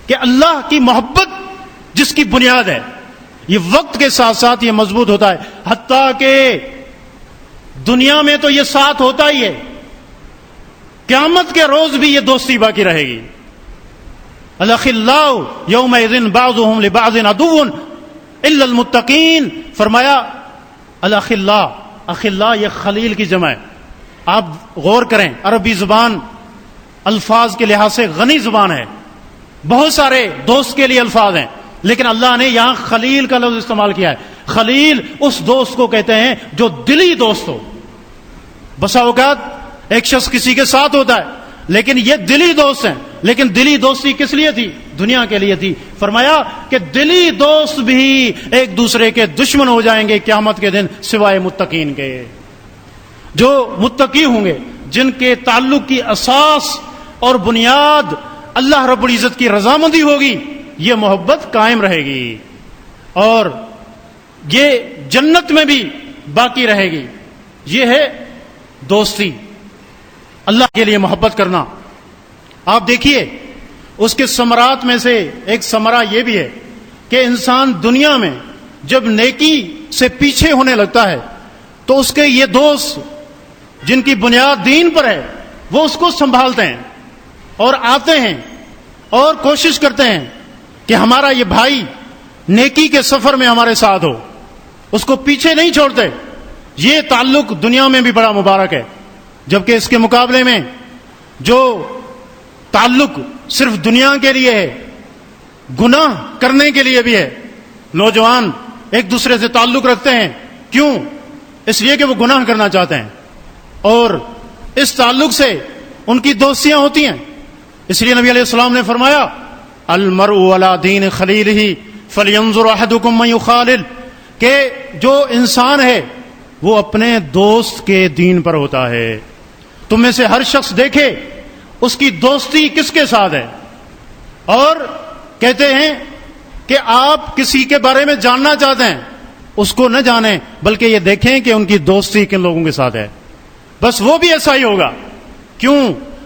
کہ اللہ کی محبت جس کی بنیاد ہے یہ وقت کے ساتھ ساتھ یہ مضبوط ہوتا ہے. حتیٰ کہ دنیا میں تو یہ ساتھ ہوتا ہی ہے، قیامت کے روز بھی یہ دوستی باقی رہے گی. الاخلاء یومئذ بعضهم لبعض عدو الا المتقین. فرمایا الاخلاء، اخلاء یہ خلیل کی جمع ہے. آپ غور کریں، عربی زبان الفاظ کے لحاظ سے غنی زبان ہے، بہت سارے دوست کے لیے الفاظ ہیں، لیکن اللہ نے یہاں خلیل کا لفظ استعمال کیا ہے. خلیل اس دوست کو کہتے ہیں جو دلی دوست ہو. بسا اوقات ایک شخص کسی کے ساتھ ہوتا ہے لیکن یہ دلی دوست ہیں. لیکن دلی دوستی کس لیے تھی؟ دنیا کے لیے تھی. فرمایا کہ دلی دوست بھی ایک دوسرے کے دشمن ہو جائیں گے قیامت کے دن سوائے متقین کے. جو متقی ہوں گے، جن کے تعلق کی اساس اور بنیاد اللہ رب العزت کی رضامندی ہوگی، یہ محبت قائم رہے گی اور یہ جنت میں بھی باقی رہے گی. یہ ہے دوستی، اللہ کے لیے محبت کرنا. آپ دیکھیے اس کے ثمرات میں سے ایک ثمرہ یہ بھی ہے کہ انسان دنیا میں جب نیکی سے پیچھے ہونے لگتا ہے تو اس کے یہ دوست جن کی بنیاد دین پر ہے وہ اس کو سنبھالتے ہیں اور آتے ہیں اور کوشش کرتے ہیں کہ ہمارا یہ بھائی نیکی کے سفر میں ہمارے ساتھ ہو، اس کو پیچھے نہیں چھوڑتے. یہ تعلق دنیا میں بھی بڑا مبارک ہے. جبکہ اس کے مقابلے میں جو تعلق صرف دنیا کے لیے ہے، گناہ کرنے کے لیے بھی ہے. نوجوان ایک دوسرے سے تعلق رکھتے ہیں، کیوں؟ اس لیے کہ وہ گناہ کرنا چاہتے ہیں اور اس تعلق سے ان کی دوستیاں ہوتی ہیں. اس لیے نبی علیہ السلام نے فرمایا المرء علی دین خلیلہ فلینظر احدکم من یخالل، کہ جو انسان ہے وہ اپنے دوست کے دین پر ہوتا ہے. تم میں سے ہر شخص دیکھے اس کی دوستی کس کے ساتھ ہے. اور کہتے ہیں کہ آپ کسی کے بارے میں جاننا چاہتے ہیں، اس کو نہ جانیں بلکہ یہ دیکھیں کہ ان کی دوستی کن لوگوں کے ساتھ ہے، بس وہ بھی ایسا ہی ہوگا. کیوں؟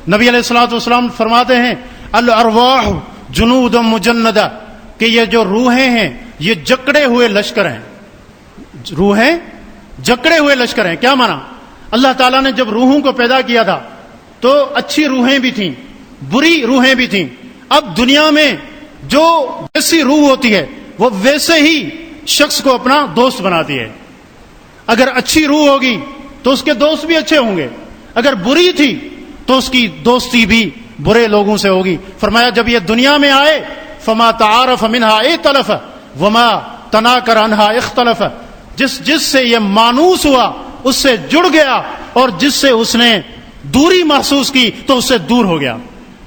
نبی علیہ الصلوۃ والسلام فرماتے ہیں الارواح جنود مجندہ، کہ یہ جو روحیں ہیں یہ جکڑے ہوئے لشکر ہیں. روحیں جکڑے ہوئے لشکر ہیں. کیا مانا؟ اللہ تعالیٰ نے جب روحوں کو پیدا کیا تھا تو اچھی روحیں بھی تھیں، بری روحیں بھی تھیں. اب دنیا میں جو جیسی روح ہوتی ہے وہ ویسے ہی شخص کو اپنا دوست بناتی ہے. اگر اچھی روح ہوگی تو اس کے دوست بھی اچھے ہوں گے، اگر بری تھی تو اس کی دوستی بھی برے لوگوں سے ہوگی. فرمایا جب یہ دنیا میں آئے فما تعارف منہا ائتلف وما تناکر عنہا اختلف، جس سے یہ مانوس ہوا اس سے جڑ گیا اور جس سے اس نے دوری محسوس کی تو اس سے دور ہو گیا.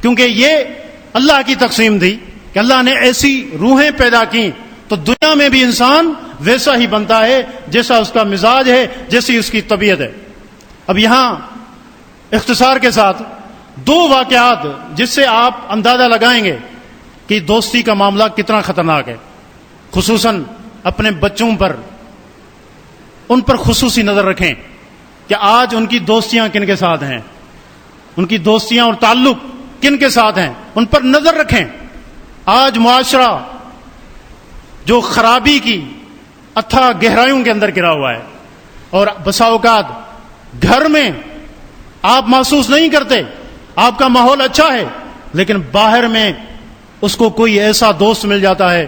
کیونکہ یہ اللہ کی تقسیم تھی کہ اللہ نے ایسی روحیں پیدا کی تو دنیا میں بھی انسان ویسا ہی بنتا ہے جیسا اس کا مزاج ہے، جیسی اس کی طبیعت ہے. اب یہاں اختصار کے ساتھ دو واقعات جس سے آپ اندازہ لگائیں گے کہ دوستی کا معاملہ کتنا خطرناک ہے. خصوصاً اپنے بچوں پر، ان پر خصوصی نظر رکھیں کہ آج ان کی دوستیاں کن کے ساتھ ہیں، ان کی دوستیاں اور تعلق کن کے ساتھ ہیں، ان پر نظر رکھیں. آج معاشرہ جو خرابی کی اتھا گہرائیوں کے اندر گرا ہوا ہے اور بسا اوقات گھر میں آپ محسوس نہیں کرتے، آپ کا ماحول اچھا ہے، لیکن باہر میں اس کو کوئی ایسا دوست مل جاتا ہے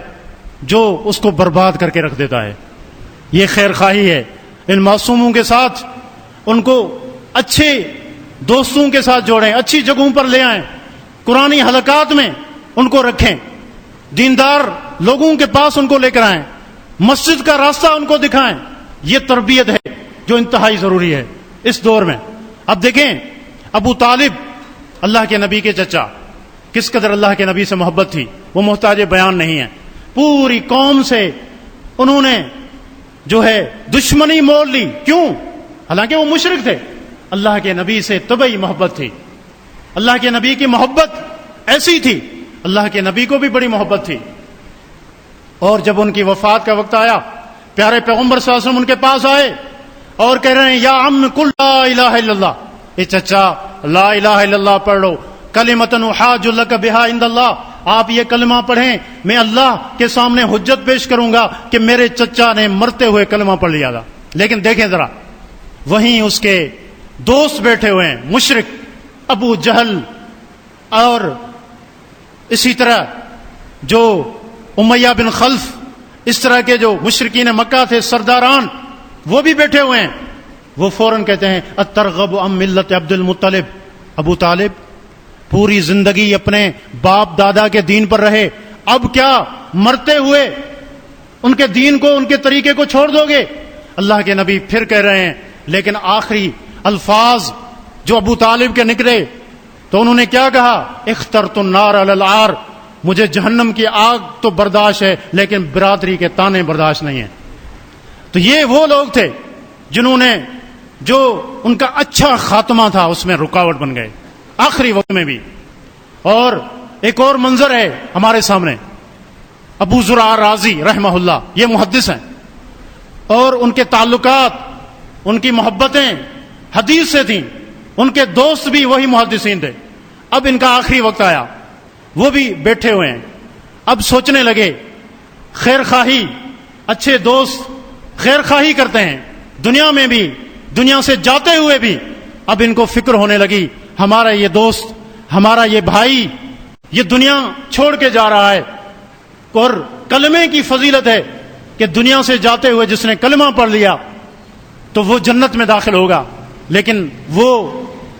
جو اس کو برباد کر کے رکھ دیتا ہے. یہ خیر خواہی ہے. ان معصوموں کے ساتھ ان کو اچھے دوستوں کے ساتھ جوڑیں، اچھی جگہوں پر لے آئیں، قرآنی حلقات میں ان کو رکھیں، دیندار لوگوں کے پاس ان کو لے کر آئیں، مسجد کا راستہ ان کو دکھائیں. یہ تربیت ہے جو انتہائی ضروری ہے اس دور میں. اب دیکھیں ابو طالب اللہ کے نبی کے چچا، کس قدر اللہ کے نبی سے محبت تھی وہ محتاج بیان نہیں ہے. پوری قوم سے انہوں نے جو ہے دشمنی مول لی. کیوں؟ حالانکہ وہ مشرک تھے. اللہ کے نبی سے طبعی محبت تھی. اللہ کے نبی کی محبت ایسی تھی، اللہ کے نبی کو بھی بڑی محبت تھی. اور جب ان کی وفات کا وقت آیا، پیارے پیغمبر صلی اللہ علیہ وسلم ان کے پاس آئے اور کہہ رہے ہیں یا عم قل لا الہ الا اللہ، اے چچا لا الہ الا اللہ پڑھ لو، کلمۃ احاج لک بہا عند اللہ، آپ یہ کلمہ پڑھیں، میں اللہ کے سامنے حجت پیش کروں گا کہ میرے چچا نے مرتے ہوئے کلمہ پڑھ لیا تھا. لیکن دیکھیں ذرا، وہیں اس کے دوست بیٹھے ہوئے ہیں مشرک ابو جہل، اور اسی طرح جو امیہ بن خلف، اس طرح کے جو مشرکین مکہ تھے سرداران، وہ بھی بیٹھے ہوئے ہیں. وہ فوراً کہتے ہیں اترغب عن ملت عبد المطلب، ابو طالب پوری زندگی اپنے باپ دادا کے دین پر رہے، اب کیا مرتے ہوئے ان کے دین کو، ان کے طریقے کو چھوڑ دو گے؟ اللہ کے نبی پھر کہہ رہے ہیں، لیکن آخری الفاظ جو ابو طالب کے نکلے تو انہوں نے کیا کہا؟ اخترت النار علی العار، مجھے جہنم کی آگ تو برداشت ہے لیکن برادری کے تانے برداشت نہیں ہیں۔ تو یہ وہ لوگ تھے جنہوں نے جو ان کا اچھا خاتمہ تھا اس میں رکاوٹ بن گئے آخری وقت میں بھی۔ اور ایک اور منظر ہے ہمارے سامنے، ابو زرع رازی رحمہ اللہ، یہ محدث ہیں اور ان کے تعلقات، ان کی محبتیں حدیث سے تھیں، ان کے دوست بھی وہی محدثین تھے۔ اب ان کا آخری وقت آیا، وہ بھی بیٹھے ہوئے ہیں، اب سوچنے لگے، خیر خواہی، اچھے دوست خیر خواہی کرتے ہیں دنیا میں بھی، دنیا سے جاتے ہوئے بھی۔ اب ان کو فکر ہونے لگی، ہمارا یہ دوست، ہمارا یہ بھائی یہ دنیا چھوڑ کے جا رہا ہے، اور کلمے کی فضیلت ہے کہ دنیا سے جاتے ہوئے جس نے کلمہ پڑھ لیا تو وہ جنت میں داخل ہوگا، لیکن وہ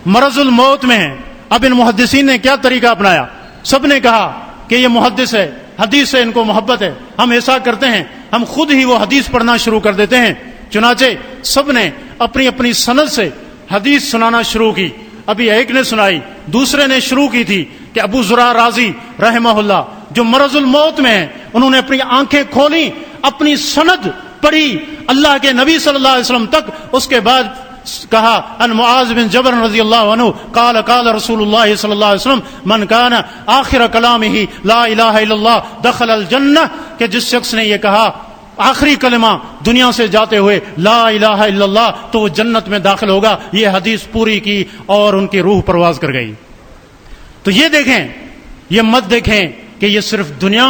مرض الموت میں ہے۔ اب ان محدثین نے کیا طریقہ اپنایا؟ سب نے کہا کہ یہ محدث ہے، حدیث سے ان کو محبت ہے، ہم ایسا کرتے ہیں ہم خود ہی وہ حدیث پڑھنا شروع کر دیتے ہیں۔ چنانچہ سب نے اپنی اپنی سند سے حدیث سنانا شروع کی۔ ابھی ایک نے سنائی، دوسرے نے شروع کی تھی کہ ابو زرع رازی رحمہ اللہ جو مرض الموت میں ہیں، انہوں نے اپنی آنکھیں کھولی، اپنی سند پڑھی اللہ کے نبی صلی اللہ علیہ وسلم تک، اس کے بعد کہا ان معاذ بن جبل رضی اللہ عنہ قال قال رسول اللہ صلی اللہ علیہ وسلم من کان آخر کلامہ لا الہ الا اللہ دخل الجنہ، کہ جس شخص نے یہ کہا آخری کلمہ دنیا سے جاتے ہوئے لا الہ الا اللہ تو وہ جنت میں داخل ہوگا۔ یہ حدیث پوری کی اور ان کی روح پرواز کر گئی۔ تو یہ دیکھیں، یہ مت دیکھیں کہ یہ صرف دنیا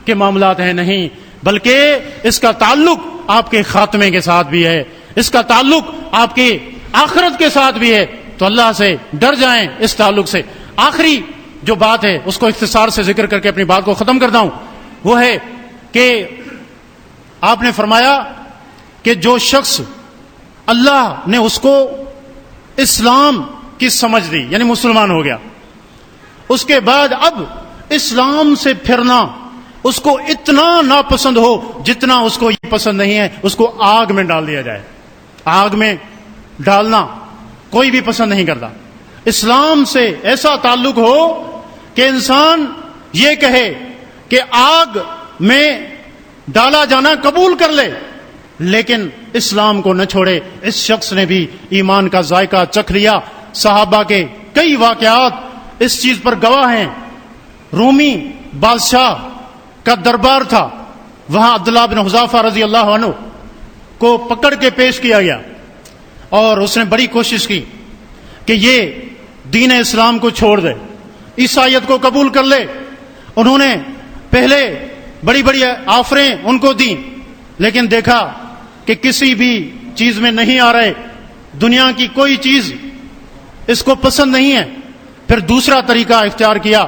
کے معاملات ہیں، نہیں، بلکہ اس کا تعلق آپ کے خاتمے کے ساتھ بھی ہے، اس کا تعلق آپ کی آخرت کے ساتھ بھی ہے۔ تو اللہ سے ڈر جائیں اس تعلق سے۔ آخری جو بات ہے اس کو اختصار سے ذکر کر کے اپنی بات کو ختم کرتا ہوں، وہ ہے کہ آپ نے فرمایا کہ جو شخص اللہ نے اس کو اسلام کی سمجھ دی، یعنی مسلمان ہو گیا، اس کے بعد اب اسلام سے پھرنا اس کو اتنا ناپسند ہو جتنا اس کو یہ پسند نہیں ہے اس کو آگ میں ڈال دیا جائے۔ آگ میں ڈالنا کوئی بھی پسند نہیں کرتا۔ اسلام سے ایسا تعلق ہو کہ انسان یہ کہے کہ آگ میں ڈالا جانا قبول کر لے لیکن اسلام کو نہ چھوڑے۔ اس شخص نے بھی ایمان کا ذائقہ چکھ لیا۔ صحابہ کے کئی واقعات اس چیز پر گواہ ہیں۔ رومی بادشاہ کا دربار تھا، وہاں عبداللہ بن حذافہ رضی اللہ عنہ کو پکڑ کے پیش کیا گیا اور اس نے بڑی کوشش کی کہ یہ دین اسلام کو چھوڑ دے، عیسائیت کو قبول کر لے۔ انہوں نے پہلے بڑی بڑی آفریں ان کو دیں لیکن دیکھا کہ کسی بھی چیز میں نہیں آ رہے، دنیا کی کوئی چیز اس کو پسند نہیں ہے۔ پھر دوسرا طریقہ اختیار کیا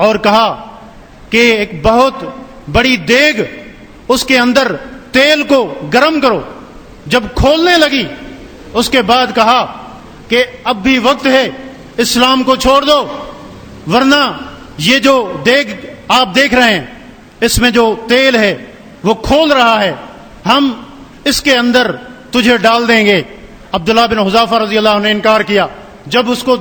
اور کہا کہ ایک بہت بڑی دیگ، اس کے اندر تیل کو گرم کرو۔ جب کھولنے لگی اس کے بعد کہا کہ اب بھی وقت ہے، اسلام کو چھوڑ دو ورنہ یہ جو دیگ آپ دیکھ رہے ہیں اس میں جو تیل ہے وہ کھول رہا ہے، ہم اس کے اندر تجھے ڈال دیں گے۔ عبداللہ بن حذافہ رضی اللہ عنہ نے انکار کیا۔ جب اس کو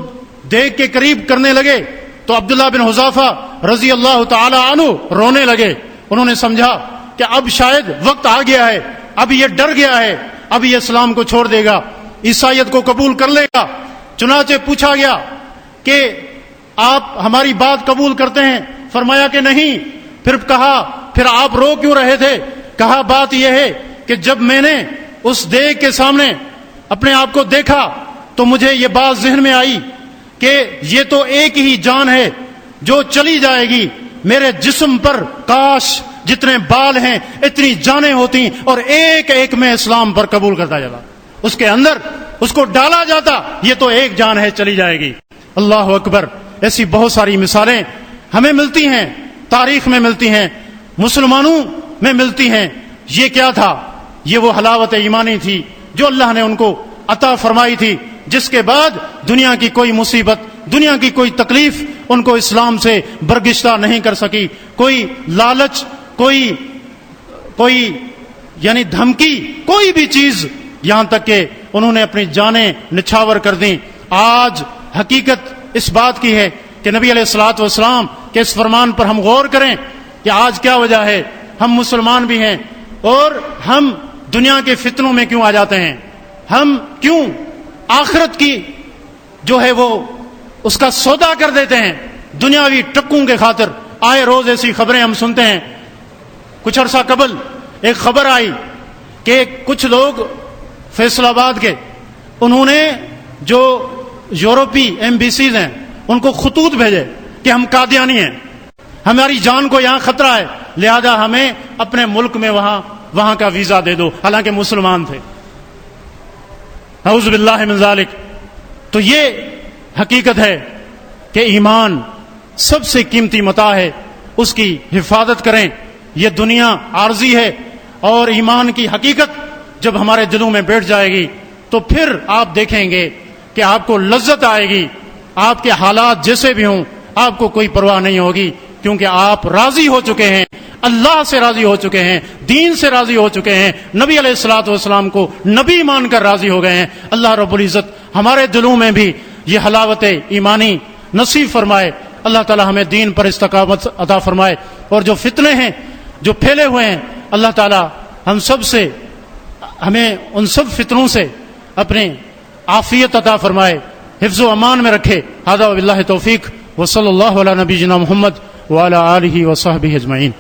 دیگ کے قریب کرنے لگے تو عبداللہ بن حذافہ رضی اللہ تعالی عنہ رونے لگے۔ انہوں نے سمجھا کہ اب شاید وقت آ گیا ہے، اب یہ ڈر گیا ہے، اب یہ اسلام کو چھوڑ دے گا، عیسائیت کو قبول کر لے گا۔ چنانچہ پوچھا گیا کہ آپ ہماری بات قبول کرتے ہیں؟ فرمایا کہ نہیں۔ پھر کہا پھر آپ رو کیوں رہے تھے؟ کہا بات یہ ہے کہ جب میں نے اس دیگ کے سامنے اپنے آپ کو دیکھا تو مجھے یہ بات ذہن میں آئی کہ یہ تو ایک ہی جان ہے جو چلی جائے گی، میرے جسم پر کاش جتنے بال ہیں اتنی جانیں ہوتی اور ایک ایک میں اسلام پر قبول کرتا جاتا، اس کے اندر اس کو ڈالا جاتا، یہ تو ایک جان ہے چلی جائے گی۔ اللہ اکبر۔ ایسی بہت ساری مثالیں ہمیں ملتی ہیں، تاریخ میں ملتی ہیں، مسلمانوں میں ملتی ہیں۔ یہ کیا تھا؟ یہ وہ حلاوت ایمانی تھی جو اللہ نے ان کو عطا فرمائی تھی، جس کے بعد دنیا کی کوئی مصیبت، دنیا کی کوئی تکلیف ان کو اسلام سے برگشتہ نہیں کر سکی۔ کوئی لالچ، کوئی یعنی دھمکی، کوئی بھی چیز، یہاں تک کہ انہوں نے اپنی جانیں نچھاور کر دیں آج حقیقت اس بات کی ہے کہ نبی علیہ الصلوۃ والسلام کے اس فرمان پر ہم غور کریں کہ آج کیا وجہ ہے ہم مسلمان بھی ہیں اور ہم دنیا کے فتنوں میں کیوں آ جاتے ہیں، ہم کیوں آخرت کی جو ہے وہ اس کا سودا کر دیتے ہیں دنیاوی ٹکوں کے خاطر۔ آئے روز ایسی خبریں ہم سنتے ہیں۔ کچھ عرصہ قبل ایک خبر آئی کہ کچھ لوگ فیصل آباد کے انہوں نے جو یورپی ایمبیسیز ہیں ان کو خطوط بھیجے کہ ہم قادیانی ہیں، ہماری جان کو یہاں خطرہ ہے، لہذا ہمیں اپنے ملک میں وہاں کا ویزا دے دو، حالانکہ مسلمان تھے۔ اعوذ باللہ من ذالک۔ تو یہ حقیقت ہے کہ ایمان سب سے قیمتی متاع ہے، اس کی حفاظت کریں۔ یہ دنیا عارضی ہے اور ایمان کی حقیقت جب ہمارے دلوں میں بیٹھ جائے گی تو پھر آپ دیکھیں گے کہ آپ کو لذت آئے گی، آپ کے حالات جیسے بھی ہوں آپ کو کوئی پرواہ نہیں ہوگی، کیونکہ آپ راضی ہو چکے ہیں، اللہ سے راضی ہو چکے ہیں، دین سے راضی ہو چکے ہیں، نبی علیہ الصلوۃ والسلام کو نبی مان کر راضی ہو گئے ہیں۔ اللہ رب العزت ہمارے دلوں میں بھی یہ حلاوت ایمانی نصیب فرمائے۔ اللہ تعالی ہمیں دین پر استقامت عطا فرمائے، اور جو فتنے ہیں جو پھیلے ہوئے ہیں اللہ تعالی ہمیں ان سب فتنوں سے اپنے عافیت عطا فرمائے، حفظ و امان میں رکھے۔ ھذا وباللہ توفیق، وصلی اللہ علی نبینا محمد وعلی آلہ وصحبہ اجمعین۔